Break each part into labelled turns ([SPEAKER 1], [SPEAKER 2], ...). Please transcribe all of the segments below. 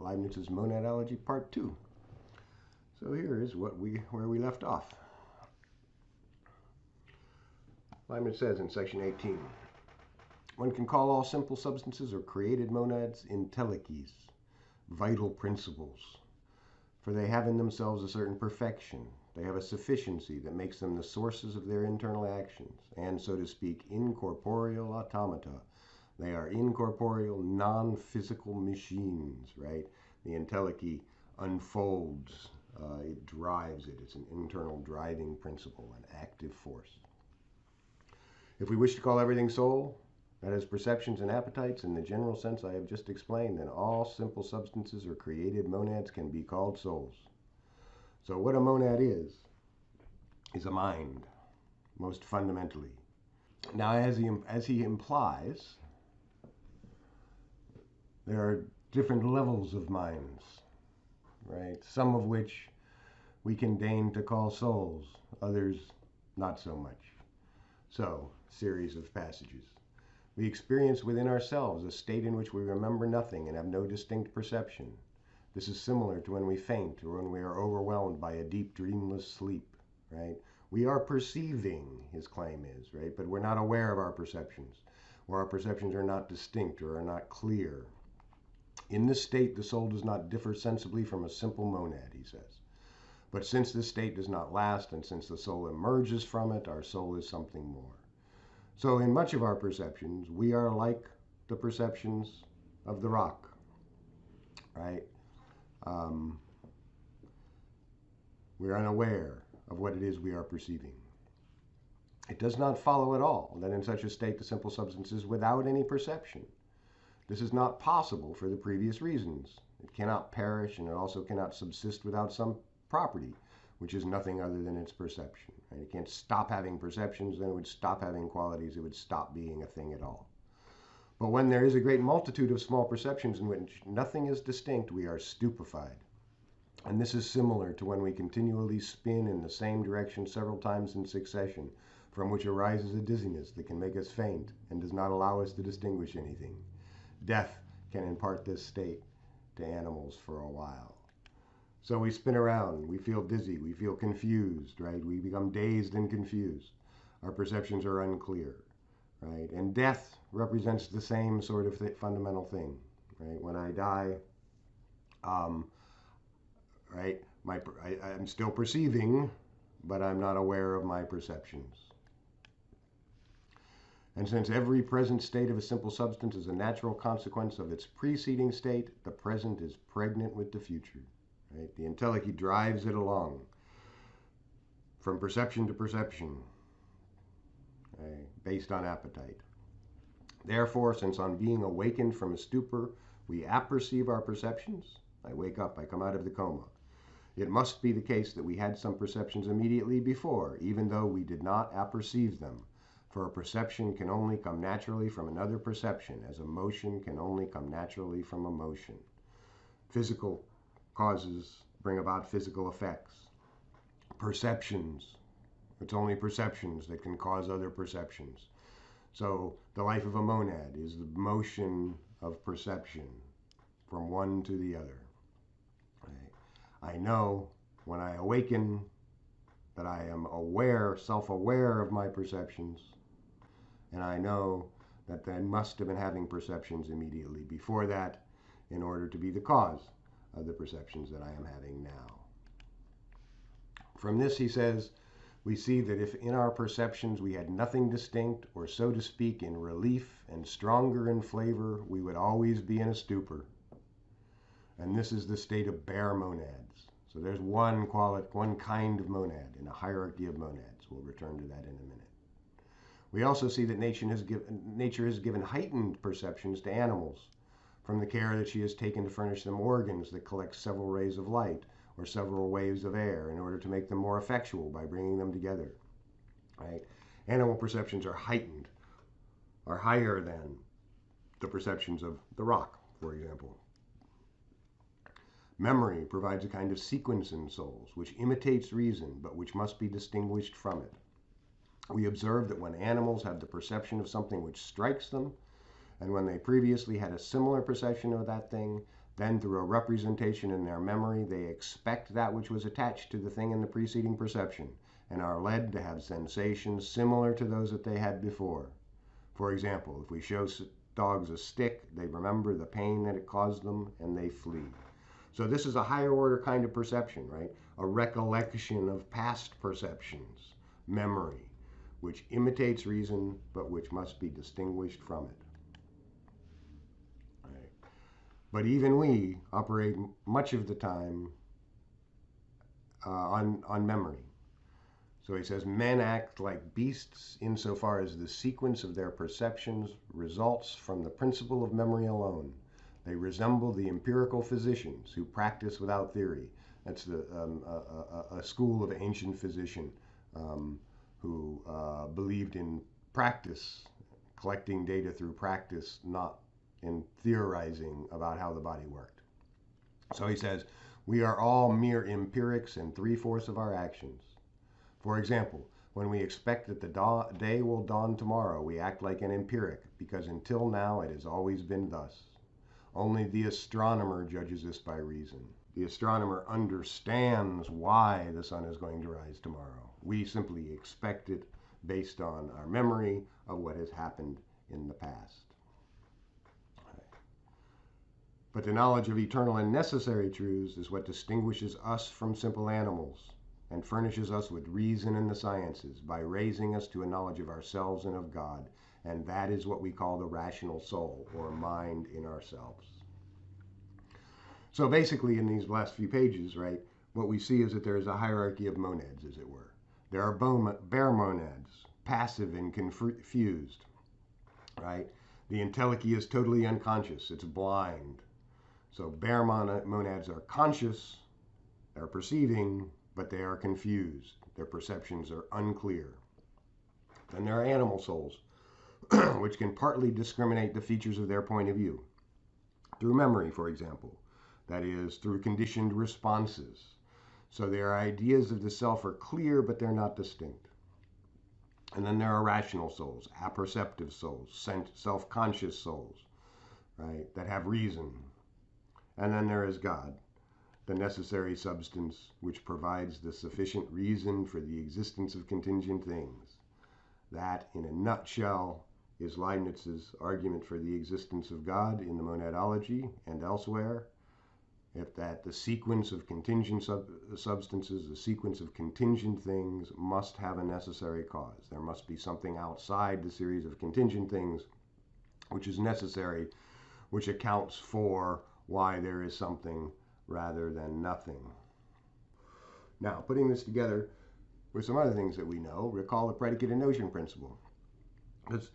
[SPEAKER 1] Leibniz's Monadology Part 2. So here is where we left off. Leibniz says in section 18, one can call all simple substances or created monads entelechies, vital principles, for they have in themselves a certain perfection. They have a sufficiency that makes them the sources of their internal actions, and, so to speak, incorporeal automata. They are incorporeal, non-physical machines, right? The entelechy unfolds, it drives it. It's an internal driving principle, an active force. If we wish to call everything soul, that is, perceptions and appetites, in the general sense I have just explained, then all simple substances or created monads can be called souls. So what a monad is a mind, most fundamentally. Now, as he implies, there are different levels of minds, right? Some of which we can deign to call souls, others not so much. So, series of passages. We experience within ourselves a state in which we remember nothing and have no distinct perception. This is similar to when we faint or when we are overwhelmed by a deep dreamless sleep, right? We are perceiving, his claim is, right? But we're not aware of our perceptions, or our perceptions are not distinct or are not clear. In this state, the soul does not differ sensibly from a simple monad, he says. But since this state does not last, and since the soul emerges from it, our soul is something more. So in much of our perceptions, we are like the perceptions of the rock, right? We're unaware of what it is we are perceiving. It does not follow at all that in such a state the simple substance is without any perception. This is not possible for the previous reasons. It cannot perish, and it also cannot subsist without some property, which is nothing other than its perception. Right? It can't stop having perceptions, then it would stop having qualities, it would stop being a thing at all. But when there is a great multitude of small perceptions in which nothing is distinct, we are stupefied. And this is similar to when we continually spin in the same direction several times in succession, from which arises a dizziness that can make us faint and does not allow us to distinguish anything. Death can impart this state to animals for a while. So we spin around, we feel dizzy, we feel confused, right? We become dazed and confused. Our perceptions are unclear, right? And death represents the same sort of fundamental thing, right? When I die, right, I'm still perceiving, but I'm not aware of my perceptions. And since every present state of a simple substance is a natural consequence of its preceding state, the present is pregnant with the future. Right? The entelechy drives it along from perception to perception, right, based on appetite. Therefore, since on being awakened from a stupor, we apperceive our perceptions, I wake up, I come out of the coma. It must be the case that we had some perceptions immediately before, even though we did not apperceive them. For a perception can only come naturally from another perception, as a motion can only come naturally from a motion. Physical causes bring about physical effects. Perceptions, it's only perceptions that can cause other perceptions. So the life of a monad is the motion of perception from one to the other. I know when I awaken that I am aware, self-aware of my perceptions, and I know that I must have been having perceptions immediately before that in order to be the cause of the perceptions that I am having now. From this, he says, we see that if in our perceptions we had nothing distinct, or so to speak, in relief and stronger in flavor, we would always be in a stupor. And this is the state of bare monads. So there's one kind of monad in a hierarchy of monads. We'll return to that in a minute. We also see that nature has given heightened perceptions to animals, from the care that she has taken to furnish them organs that collect several rays of light or several waves of air in order to make them more effectual by bringing them together. Right? Animal perceptions are heightened, are higher than the perceptions of the rock, for example. Memory provides a kind of sequence in souls, which imitates reason, but which must be distinguished from it. We observe that when animals have the perception of something which strikes them, and when they previously had a similar perception of that thing, Then, through a representation in their memory, they expect that which was attached to the thing in the preceding perception and are led to have sensations similar to those that they had before. For example, if we show dogs a stick, they remember the pain that it caused them and they flee. So this is a higher order kind of perception, right? A recollection of past perceptions, memory, which imitates reason but which must be distinguished from it. Right. But even we operate much of the time on memory. So he says, men act like beasts insofar as the sequence of their perceptions results from the principle of memory alone. They resemble the empirical physicians who practice without theory. That's a school of ancient physician who believed in practice, collecting data through practice, not in theorizing about how the body worked. So he says, we are all mere empirics in 3/4 of our actions. For example, when we expect that the day will dawn tomorrow, we act like an empiric, because until now it has always been thus. Only the astronomer judges this by reason. The astronomer understands why the sun is going to rise tomorrow. We simply expect it based on our memory of what has happened in the past. But the knowledge of eternal and necessary truths is what distinguishes us from simple animals and furnishes us with reason in the sciences by raising us to a knowledge of ourselves and of God. And that is what we call the rational soul, or mind in ourselves. So basically, in these last few pages, right, what we see is that there is a hierarchy of monads, as it were. There are bare monads, passive and confused, right? The entelechy is totally unconscious. It's blind. So bare monads are conscious, they're perceiving, but they are confused. Their perceptions are unclear. Then there are animal souls, which can partly discriminate the features of their point of view through memory, for example. That is, through conditioned responses. So their ideas of the self are clear, but they're not distinct. And then there are rational souls, apperceptive souls, self-conscious souls, right, that have reason. And then there is God, the necessary substance which provides the sufficient reason for the existence of contingent things. That, in a nutshell, is Leibniz's argument for the existence of God in the Monadology and elsewhere. If that the sequence of contingent substances, the sequence of contingent things must have a necessary cause. There must be something outside the series of contingent things which is necessary, which accounts for why there is something rather than nothing. Now, putting this together with some other things that we know, recall the predicate and notion principle. Because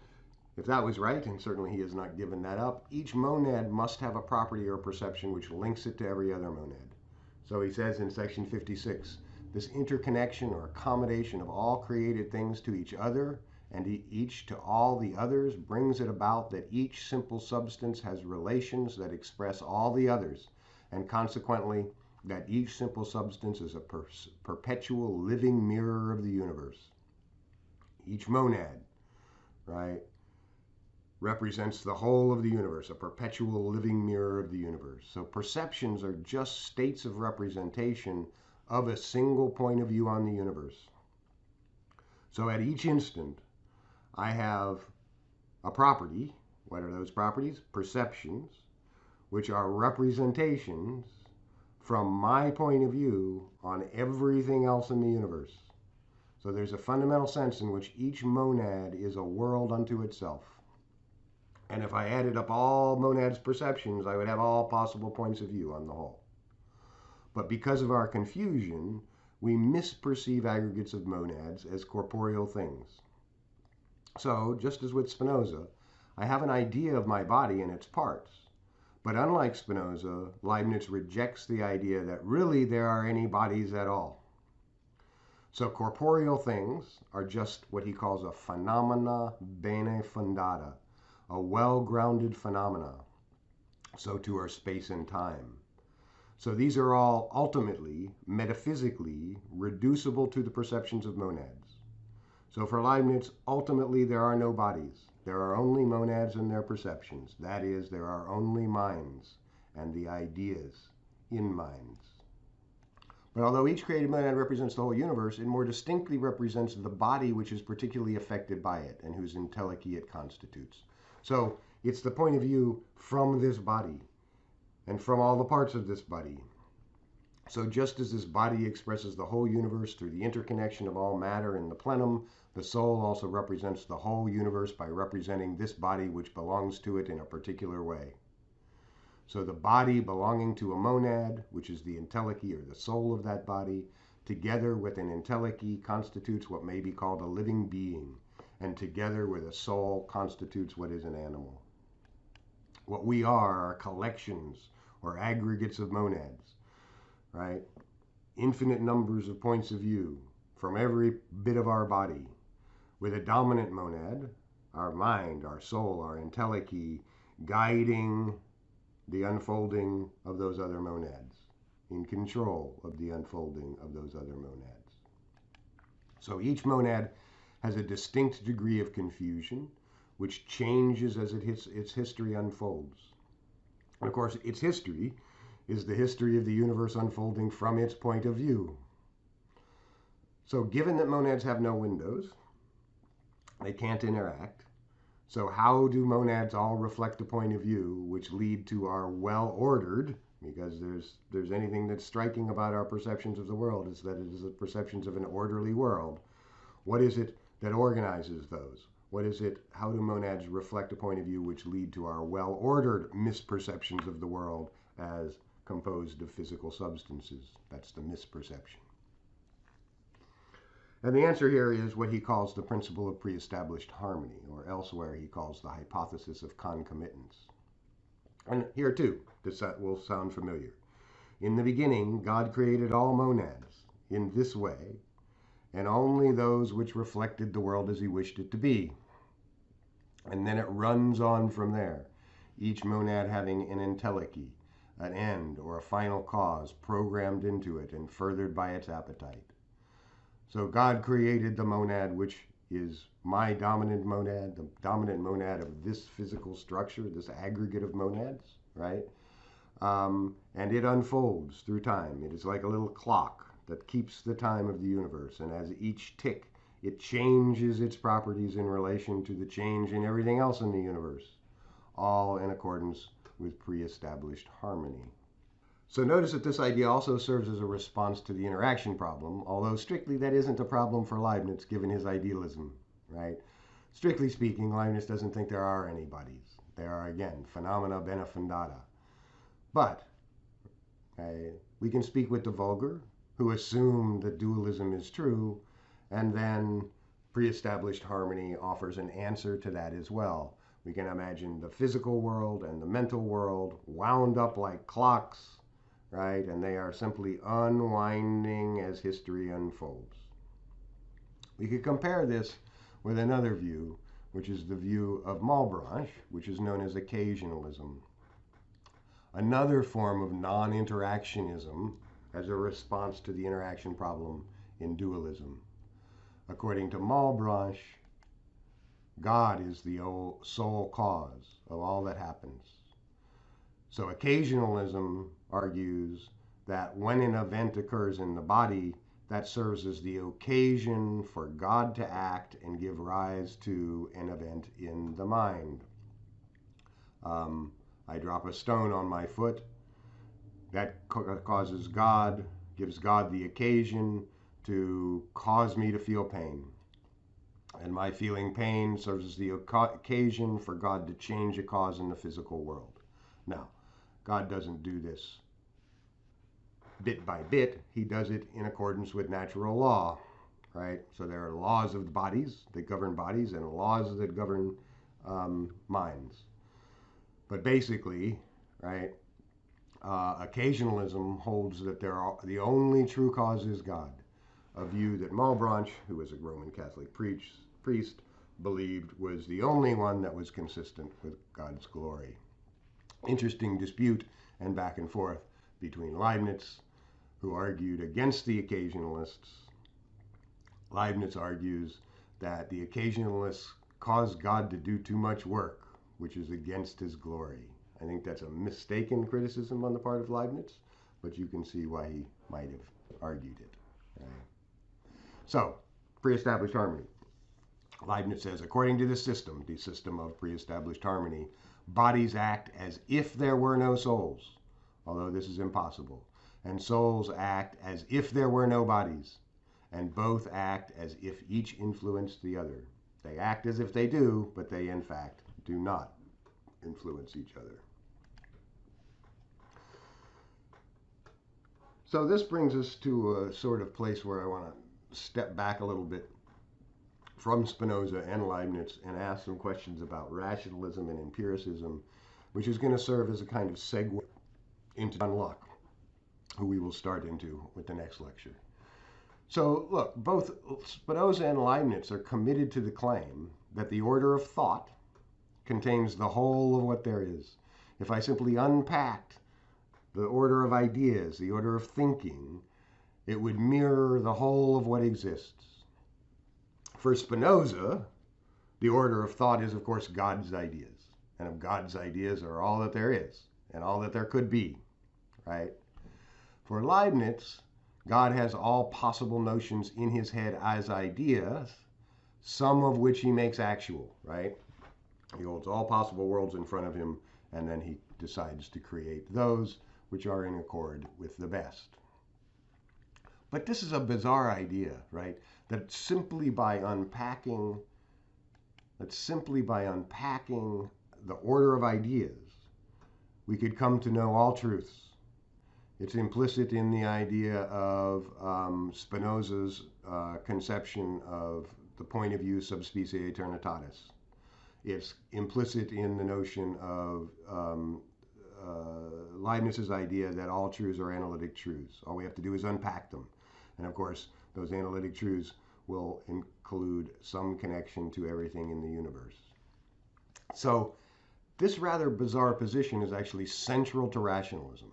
[SPEAKER 1] if that was right, and certainly he has not given that up, each monad must have a property or perception which links it to every other monad. So he says in section 56, this interconnection or accommodation of all created things to each other and each to all the others brings it about that each simple substance has relations that express all the others, and consequently that each simple substance is a perpetual living mirror of the universe. Each monad, right, represents the whole of the universe, a perpetual living mirror of the universe. So perceptions are just states of representation of a single point of view on the universe. So at each instant, I have a property. What are those properties? Perceptions, which are representations from my point of view on everything else in the universe. So there's a fundamental sense in which each monad is a world unto itself. And if I added up all monads' perceptions, I would have all possible points of view on the whole. But because of our confusion, we misperceive aggregates of monads as corporeal things. So, just as with Spinoza, I have an idea of my body and its parts. But unlike Spinoza, Leibniz rejects the idea that really there are any bodies at all. So corporeal things are just what he calls a phenomena bene fundata, a well-grounded phenomena. So too are space and time. So these are all ultimately, metaphysically, reducible to the perceptions of monads. So for Leibniz, ultimately there are no bodies. There are only monads and their perceptions. That is, there are only minds. and the ideas in minds. But although each created monad represents the whole universe, it more distinctly represents the body which is particularly affected by it and whose entelechy it constitutes. So it's the point of view from this body and from all the parts of this body. So just as this body expresses the whole universe through the interconnection of all matter in the plenum, the soul also represents the whole universe by representing this body which belongs to it in a particular way. So the body belonging to a monad, which is the entelechy or the soul of that body, together with an entelechy constitutes what may be called a living being, and together with a soul constitutes what is an animal. What we are collections or aggregates of monads, right? Infinite numbers of points of view from every bit of our body, with a dominant monad, our mind, our soul, our entelechy, guiding the unfolding of those other monads, in control of the unfolding of those other monads. So each monad has a distinct degree of confusion, which changes as its history unfolds. And of course, its history is the history of the universe unfolding from its point of view. So given that monads have no windows, they can't interact. So how do monads all reflect a point of view which lead to our well-ordered, because there's anything that's striking about our perceptions of the world is that it is the perceptions of an orderly world. What is it that organizes those? What is it, how do monads reflect a point of view which lead to our well-ordered misperceptions of the world as composed of physical substances? That's the misperception. And the answer here is what he calls the principle of pre-established harmony, or elsewhere he calls the hypothesis of concomitance. And here too, this will sound familiar. In the beginning, God created all monads in this way, and only those which reflected the world as he wished it to be. And then it runs on from there, each monad having an entelechy, an end or a final cause programmed into it and furthered by its appetite. So God created the monad, which is my dominant monad, the dominant monad of this physical structure, this aggregate of monads, right? And it unfolds through time. It is like a little clock that keeps the time of the universe. And as each tick, it changes its properties in relation to the change in everything else in the universe, all in accordance with pre-established harmony. So notice that this idea also serves as a response to the interaction problem, although strictly that isn't a problem for Leibniz given his idealism, right? Strictly speaking, Leibniz doesn't think there are any bodies. There are, again, phenomena bona fidata. But we can speak with the vulgar, who assume that dualism is true, and then pre-established harmony offers an answer to that as well. We can imagine the physical world and the mental world wound up like clocks, right? And they are simply unwinding as history unfolds. We could compare this with another view, which is the view of Malebranche, which is known as occasionalism. Another form of non-interactionism as a response to the interaction problem in dualism. According to Malebranche, God is the sole cause of all that happens. So occasionalism argues that when an event occurs in the body, that serves as the occasion for God to act and give rise to an event in the mind. I drop a stone on my foot. That causes God, gives God the occasion to cause me to feel pain. And my feeling pain serves as the occasion for God to change a cause in the physical world. Now, God doesn't do this bit by bit. He does it in accordance with natural law, right? So there are laws of the bodies that govern bodies and laws that govern minds. But basically, right, occasionalism holds that the only true cause is God, a view that Malebranche, who was a Roman Catholic priest, believed was the only one that was consistent with God's glory. Interesting dispute and back and forth between Leibniz, who argued against the occasionalists. Leibniz argues that the occasionalists cause God to do too much work, which is against his glory. I think that's a mistaken criticism on the part of Leibniz, but you can see why he might have argued it. Right? So, pre-established harmony. Leibniz says, according to the system of pre-established harmony, bodies act as if there were no souls, although this is impossible, and souls act as if there were no bodies, and both act as if each influenced the other. They act as if they do, but they in fact do not influence each other. So this brings us to a sort of place where I want to step back a little bit from Spinoza and Leibniz and ask some questions about rationalism and empiricism, which is going to serve as a kind of segue into John Locke, who we will start into with the next lecture. So look, both Spinoza and Leibniz are committed to the claim that the order of thought contains the whole of what there is. If I simply unpacked the order of ideas, the order of thinking, it would mirror the whole of what exists. For Spinoza, the order of thought is, of course, God's ideas. And if God's ideas are all that there is and all that there could be, right? For Leibniz, God has all possible notions in his head as ideas, some of which he makes actual, right? He holds all possible worlds in front of him, and then he decides to create those which are in accord with the best. But this is a bizarre idea, right? That simply by unpacking the order of ideas, we could come to know all truths. It's implicit in the idea of Spinoza's conception of the point of view sub specie aeternitatis. It's implicit in the notion of Leibniz's idea that all truths are analytic truths. All we have to do is unpack them. And of course, those analytic truths will include some connection to everything in the universe. So this rather bizarre position is actually central to rationalism,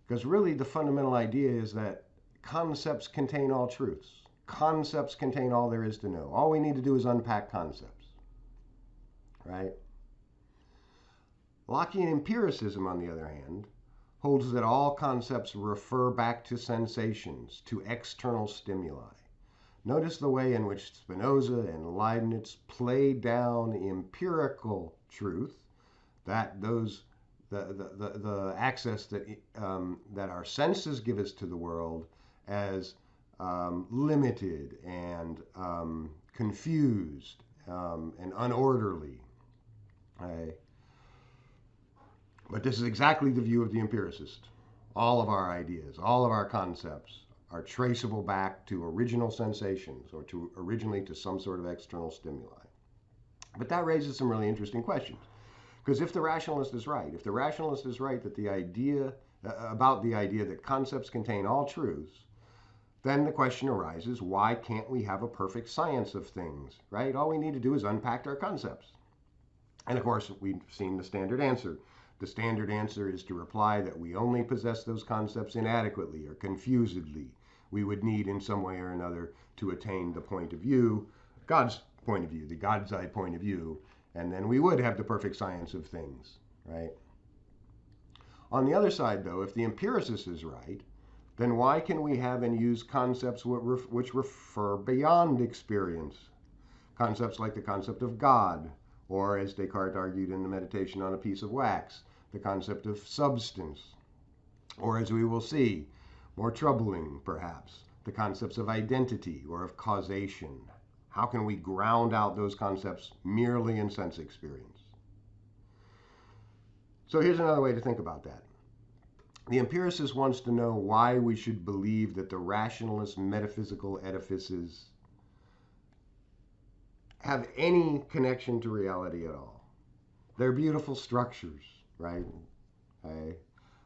[SPEAKER 1] because really the fundamental idea is that concepts contain all truths. Concepts contain all there is to know. All we need to do is unpack concepts, right? Lockean empiricism, on the other hand, holds that all concepts refer back to sensations, to external stimuli. Notice the way in which Spinoza and Leibniz play down empirical truth, that the access that that our senses give us to the world as limited and confused and unorderly. But this is exactly the view of the empiricist. All of our ideas, all of our concepts are traceable back to original sensations or originally to some sort of external stimuli. But that raises some really interesting questions. Because if the rationalist is right, that the idea, about the idea that concepts contain all truths, then the question arises, why can't we have a perfect science of things, right? All we need to do is unpack our concepts. And of course, we've seen the standard answer. The standard answer is to reply that we only possess those concepts inadequately or confusedly. We would need in some way or another to attain the point of view, God's point of view, the God's eye point of view, and then we would have the perfect science of things, right? On the other side, though, if the empiricist is right, then why can we have and use concepts which refer beyond experience? Concepts like the concept of God, or as Descartes argued in the Meditation on a Piece of Wax, the concept of substance, or as we will see, more troubling perhaps, the concepts of identity or of causation. How can we ground out those concepts merely in sense experience? So here's another way to think about that. The empiricist wants to know why we should believe that the rationalist metaphysical edifices have any connection to reality at all. They're beautiful structures, right?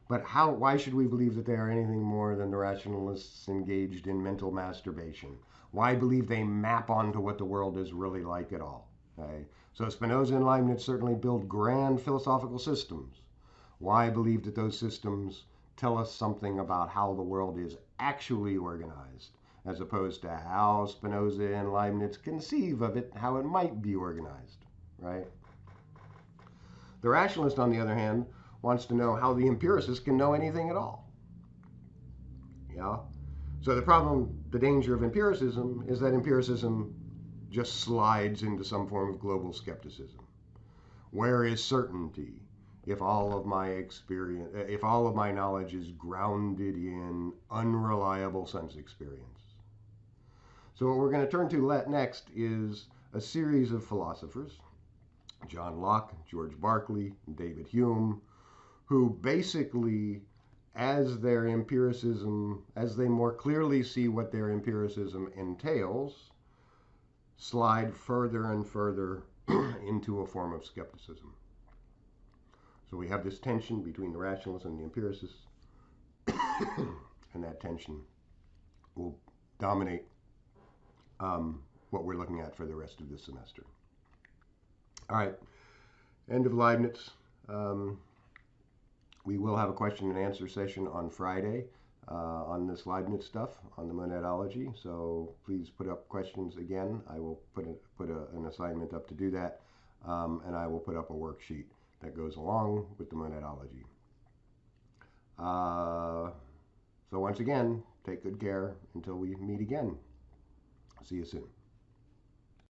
[SPEAKER 1] But why should we believe that they are anything more than the rationalists engaged in mental masturbation? Why believe they map onto what the world is really like at all? So Spinoza and Leibniz certainly build grand philosophical systems. Why believe that those systems tell us something about how the world is actually organized, as opposed to how Spinoza and Leibniz conceive of it, how it might be organized, right? The rationalist, on the other hand, wants to know how the empiricist can know anything at all. Yeah. So the problem, the danger of empiricism is that empiricism just slides into some form of global skepticism. Where is certainty if all of my experience, if all of my knowledge is grounded in unreliable sense experience? So what we're going to turn to next is a series of philosophers, John Locke, George Berkeley, and David Hume, who basically, as their empiricism, as they more clearly see what their empiricism entails, slide further and further into a form of skepticism. So we have this tension between the rationalists and the empiricists, and that tension will dominate what we're looking at for the rest of this semester. All right, end of Leibniz. We will have a question and answer session on Friday on this Leibniz stuff, on the monadology. So please put up questions again. I will put an assignment up to do that, and I will put up a worksheet that goes along with the monadology. So once again, take good care until we meet again. See you soon.